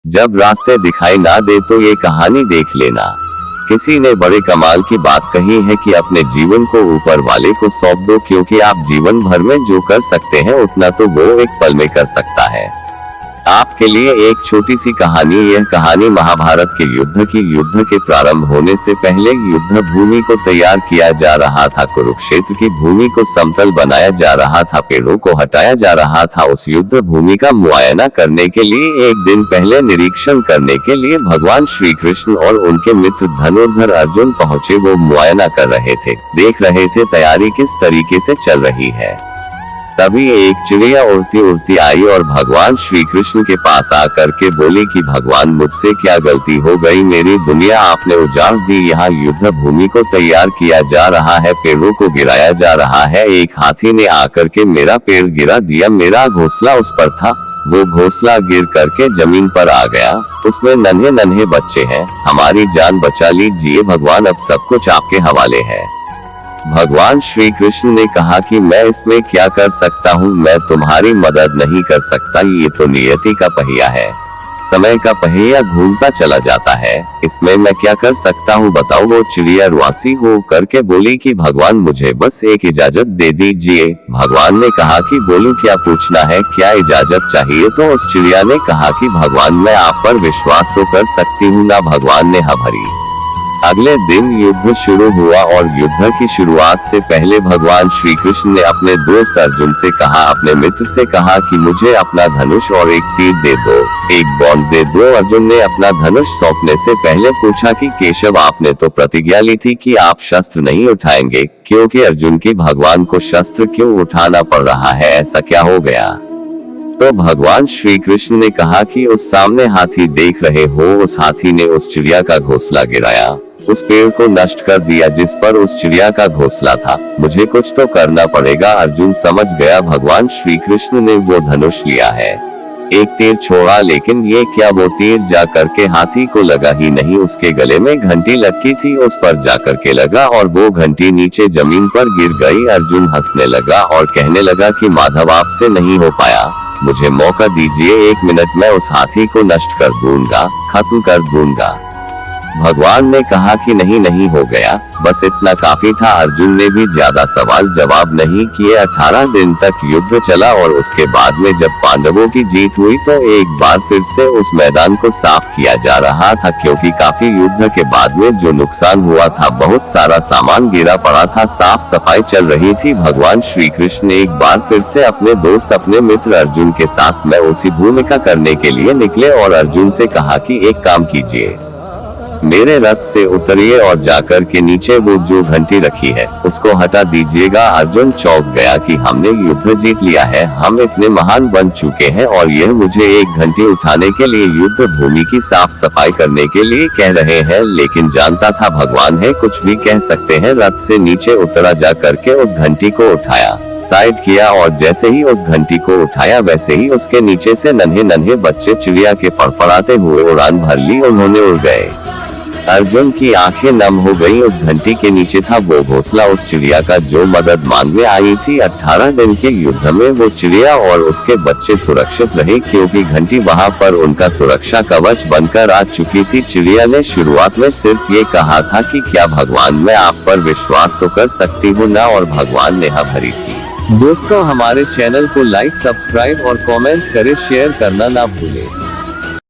जब रास्ते दिखाई ना दे तो ये कहानी देख लेना। किसी ने बड़े कमाल की बात कही है कि अपने जीवन को ऊपर वाले को सौंप दो, क्योंकि आप जीवन भर में जो कर सकते हैं उतना तो वो एक पल में कर सकता है। आपके लिए एक छोटी सी कहानी। यह कहानी महाभारत के युद्ध की। युद्ध के प्रारंभ होने से पहले युद्ध भूमि को तैयार किया जा रहा था। कुरुक्षेत्र की भूमि को समतल बनाया जा रहा था, पेड़ों को हटाया जा रहा था। उस युद्ध भूमि का मुआयना करने के लिए एक दिन पहले निरीक्षण करने के लिए भगवान श्री कृष्ण और उनके मित्र धनुर्धर अर्जुन पहुँचे। वो मुआयना कर रहे थे, देख रहे थे तैयारी किस तरीके से चल रही है। तभी एक चिड़िया उड़ती उड़ती आई और भगवान श्री कृष्ण के पास आकर के बोली कि भगवान, मुझसे क्या गलती हो गई, मेरी दुनिया आपने उजाड़ दी। यहाँ युद्ध भूमि को तैयार किया जा रहा है, पेड़ों को गिराया जा रहा है, एक हाथी ने आकर के मेरा पेड़ गिरा दिया। मेरा घोंसला उस पर था, वो घोंसला गिर करके जमीन पर आ गया। उसमें नन्हे नन्हे बच्चे हैं, हमारी जान बचा लीजिए भगवान, अब सब कुछ आपके हवाले है। भगवान श्री कृष्ण ने कहा कि मैं इसमें क्या कर सकता हूँ, मैं तुम्हारी मदद नहीं कर सकता, ये तो नियति का पहिया है, समय का पहिया घूमता चला जाता है, इसमें मैं क्या कर सकता हूँ बताओ। वो चिड़िया रुआसी हो करके बोली कि भगवान, मुझे बस एक इजाजत दे दीजिए। भगवान ने कहा कि बोलूं, क्या पूछना है, क्या इजाजत चाहिए। तो उस चिड़िया ने कहा कि भगवान, मैं आप पर विश्वास तो कर सकती हूँ ना। भगवान ने हाँ भरी। अगले दिन युद्ध शुरू हुआ और युद्ध की शुरुआत से पहले भगवान श्री कृष्ण ने अपने दोस्त अर्जुन से कहा, अपने मित्र से कहा कि मुझे अपना धनुष और एक तीर दे दो, एक बाण दे दो। अर्जुन ने अपना धनुष सौंपने से पहले पूछा कि केशव, आपने तो प्रतिज्ञा ली थी कि आप शस्त्र नहीं उठाएंगे, क्योंकि अर्जुन की भगवान को शस्त्र क्यों उठाना पड़ रहा है, ऐसा क्या हो गया। तो भगवान श्री कृष्ण ने कहा कि उस सामने हाथी देख रहे हो, उस हाथी ने उस चिड़िया का घोंसला गिराया, उस पेड़ को नष्ट कर दिया जिस पर उस चिड़िया का घोंसला था, मुझे कुछ तो करना पड़ेगा। अर्जुन समझ गया भगवान श्री कृष्ण ने वो धनुष लिया है, एक तीर छोड़ा, लेकिन ये क्या, वो तीर जा करके हाथी को लगा ही नहीं। उसके गले में घंटी लटकी थी, उस पर जा करके लगा और वो घंटी नीचे जमीन पर गिर गई। अर्जुन हंसने लगा और कहने लगा कि माधव, आपसे नहीं हो पाया, मुझे मौका दीजिए, 1 मिनट में उस हाथी को नष्ट कर दूंगा, खत्म कर दूंगा। भगवान ने कहा कि नहीं हो गया, बस इतना काफी था। अर्जुन ने भी ज्यादा सवाल जवाब नहीं किए। 18 दिन तक युद्ध चला और उसके बाद में जब पांडवों की जीत हुई तो एक बार फिर से उस मैदान को साफ किया जा रहा था, क्योंकि काफी युद्ध के बाद में जो नुकसान हुआ था, बहुत सारा सामान गिरा पड़ा था, साफ सफाई चल रही थी। भगवान श्री कृष्ण एक बार फिर से अपने दोस्त, अपने मित्र अर्जुन के साथ में उसी भूमिका करने के लिए निकले और अर्जुन से कहा कि एक काम कीजिए, मेरे रथ से उतरिए और जाकर के नीचे वो जो घंटी रखी है उसको हटा दीजिएगा। अर्जुन चौंक गया कि हमने युद्ध जीत लिया है, हम इतने महान बन चुके हैं और यह मुझे एक घंटी उठाने के लिए, युद्ध भूमि की साफ सफाई करने के लिए कह रहे हैं। लेकिन जानता था भगवान है, कुछ भी कह सकते हैं। रथ से नीचे उतरा, जा करके उस घंटी को उठाया, साइड किया और जैसे ही उस घंटी को उठाया वैसे ही उसके नीचे से नन्हे नन्हे बच्चे चिड़िया के फड़फड़ाते हुए उड़ान भर ली, उन्होंने उड़ गए। अर्जुन की आंखें नम हो गईं। उस घंटी के नीचे था वो घोंसला उस चिड़िया का जो मदद मांगने आई थी। 18 दिन के युद्ध में वो चिड़िया और उसके बच्चे सुरक्षित रहे, क्योंकि घंटी वहां पर उनका सुरक्षा कवच बनकर आ चुकी थी। चिड़िया ने शुरुआत में सिर्फ ये कहा था कि क्या भगवान, मैं आप पर विश्वास तो कर सकती हूँ ना, और भगवान ने हाँ भरी थी। दोस्तों, हमारे चैनल को लाइक, सब्सक्राइब और कमेंट करें, शेयर करना ना भूलें।